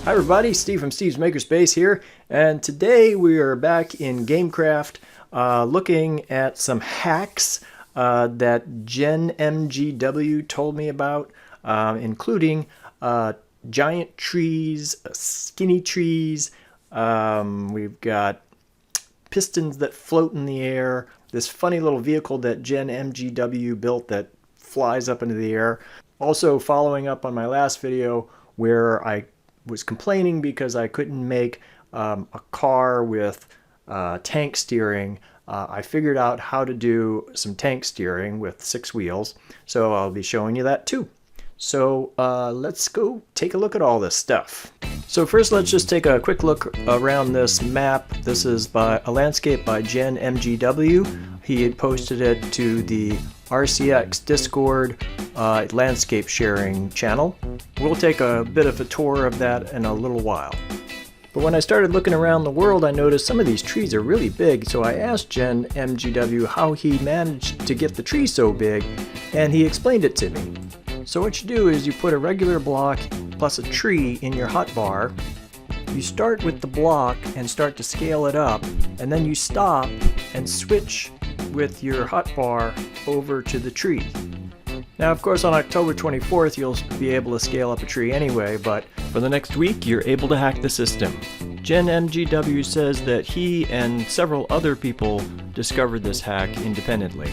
Hi everybody, Steve from Steve's Makerspace here, and today we are back in Gamecraft looking at some hacks that GenMGW told me about, including giant trees, skinny trees, we've got pistons that float in the air, this funny little vehicle that GenMGW built that flies up into the air. Also following up on my last video where I was complaining because I couldn't make a car with tank steering. I figured out how to do some tank steering with 6 wheels, so I'll be showing you that too. So let's go take a look at all this stuff. So first let's just take a quick look around this map. This is by a landscape by GenMGW. He had posted it to the RCX Discord landscape sharing channel. We'll take a bit of a tour of that in a little while. But when I started looking around the world, I noticed some of these trees are really big, so I asked GenMGW how he managed to get the tree so big, and he explained it to me. So what you do is you put a regular block plus a tree in your hotbar. You start with the block and start to scale it up, and then you stop and switch with your hotbar over to the tree. Now, of course, on October 24th, you'll be able to scale up a tree anyway, but for the next week, you're able to hack the system. GenMGW says that he and several other people discovered this hack independently.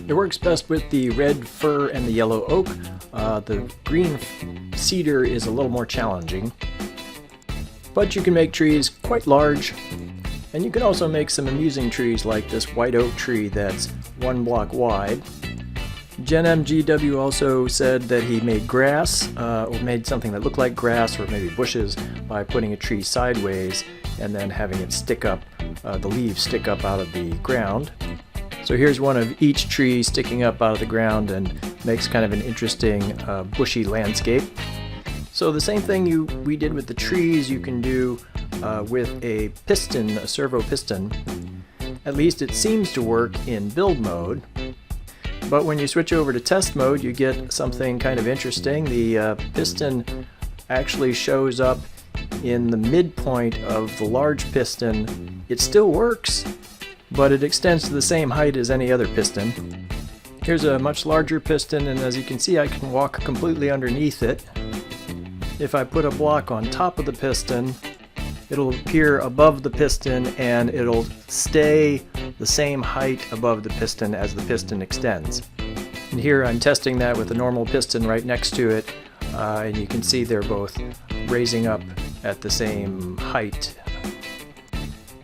It works best with the red fir and the yellow oak. The green cedar is a little more challenging. But you can make trees quite large, and you can also make some amusing trees like this white oak tree that's 1 block wide. GenMGW also said that he made grass, or made something that looked like grass or maybe bushes by putting a tree sideways and then having it stick up, the leaves stick up out of the ground. So here's one of each tree sticking up out of the ground and makes kind of an interesting bushy landscape. So the same thing we did with the trees, you can do with a piston, a servo piston. At least it seems to work in build mode. But when you switch over to test mode, you get something kind of interesting. The piston actually shows up in the midpoint of the large piston. It still works, but it extends to the same height as any other piston. Here's a much larger piston, and as you can see, I can walk completely underneath it. If I put a block on top of the piston, it'll appear above the piston and it'll stay the same height above the piston as the piston extends. And here I'm testing that with a normal piston right next to it, and you can see they're both raising up at the same height.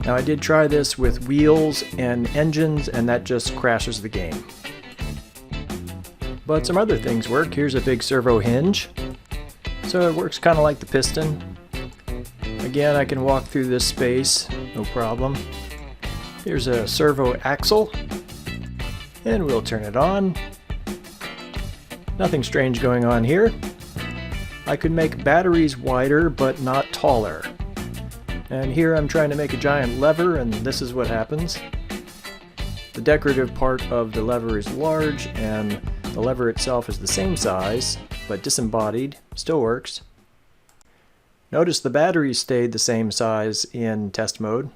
Now I did try this with wheels and engines, and that just crashes the game. But some other things work. Here's a big servo hinge. So it works kind of like the piston. Again, I can walk through this space, no problem. Here's a servo axle, and we'll turn it on. Nothing strange going on here. I could make batteries wider, but not taller. And here I'm trying to make a giant lever, and this is what happens. The decorative part of the lever is large, and the lever itself is the same size, but disembodied, still works. Notice the batteries stayed the same size in test mode.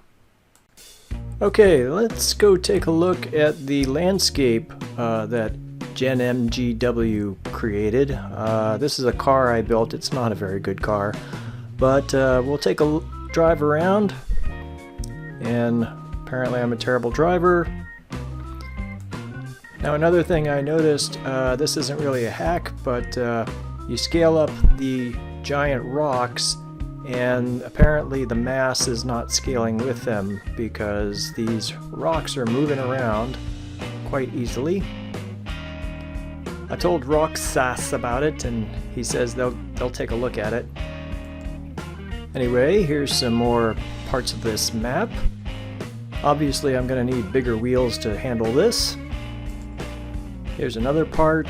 Okay, let's go take a look at the landscape that GenMGW created. This is a car I built. It's not a very good car, but we'll take a drive around, and apparently I'm a terrible driver. Now another thing I noticed, this isn't really a hack, but you scale up the giant rocks, and apparently the mass is not scaling with them because these rocks are moving around quite easily. I told Roxas about it, and he says they'll take a look at it. Anyway, here's some more parts of this map. Obviously I'm going to need bigger wheels to handle this. Here's another part.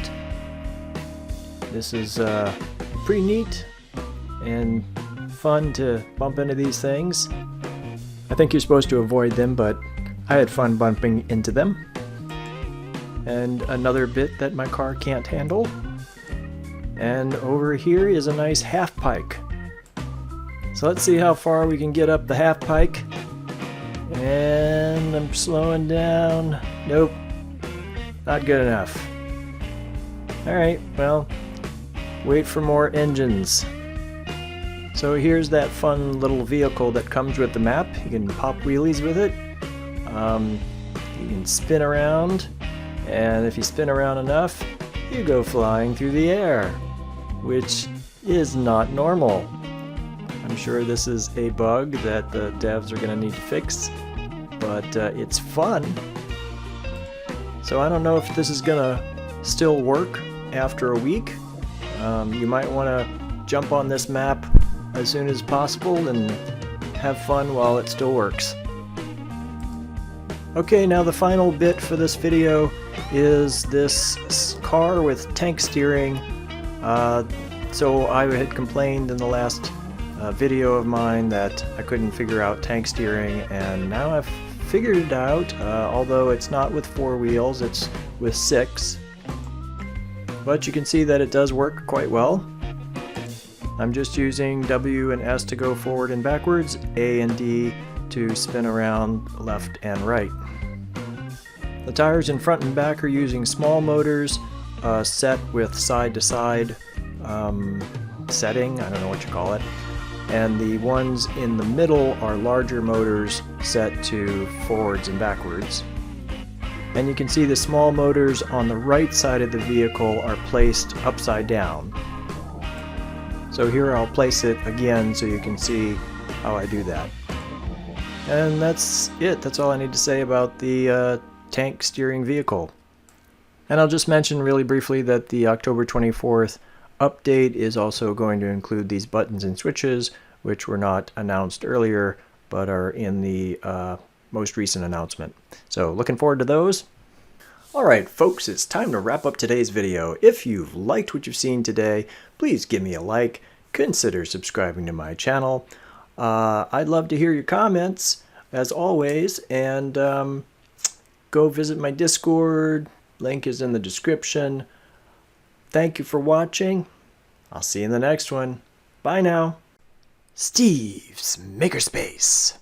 This is pretty neat and fun to bump into these things. I think you're supposed to avoid them, but I had fun bumping into them. And another bit that my car can't handle. And over here is a nice half pike. So let's see how far we can get up the half pike. And I'm slowing down. Nope. Not good enough. Alright, well, wait for more engines. So here's that fun little vehicle that comes with the map. You can pop wheelies with it. You can spin around. And if you spin around enough, you go flying through the air, which is not normal. I'm sure this is a bug that the devs are going to need to fix, but it's fun. So I don't know if this is going to still work after a week. You might want to jump on this map as soon as possible and have fun while it still works. Okay, now the final bit for this video is this car with tank steering. So I had complained in the last video of mine that I couldn't figure out tank steering, and now I've figured it out, although it's not with 4 wheels, it's with 6. But you can see that it does work quite well. I'm just using W and S to go forward and backwards, A and D to spin around left and right. The tires in front and back are using small motors set with side-to-side setting, I don't know what you call it. And the ones in the middle are larger motors set to forwards and backwards. And you can see the small motors on the right side of the vehicle are placed upside down. So here I'll place it again so you can see how I do that. And that's it. That's all I need to say about the tank steering vehicle. And I'll just mention really briefly that the October 24th update is also going to include these buttons and switches, which were not announced earlier but are in the most recent announcement. So looking forward to those. Alright folks, it's time to wrap up today's video. If you've liked what you've seen today, please give me a like, consider subscribing to my channel. I'd love to hear your comments as always, and go visit my Discord, link is in the description. Thank you for watching. I'll see you in the next one. Bye now. Steve's Makerspace.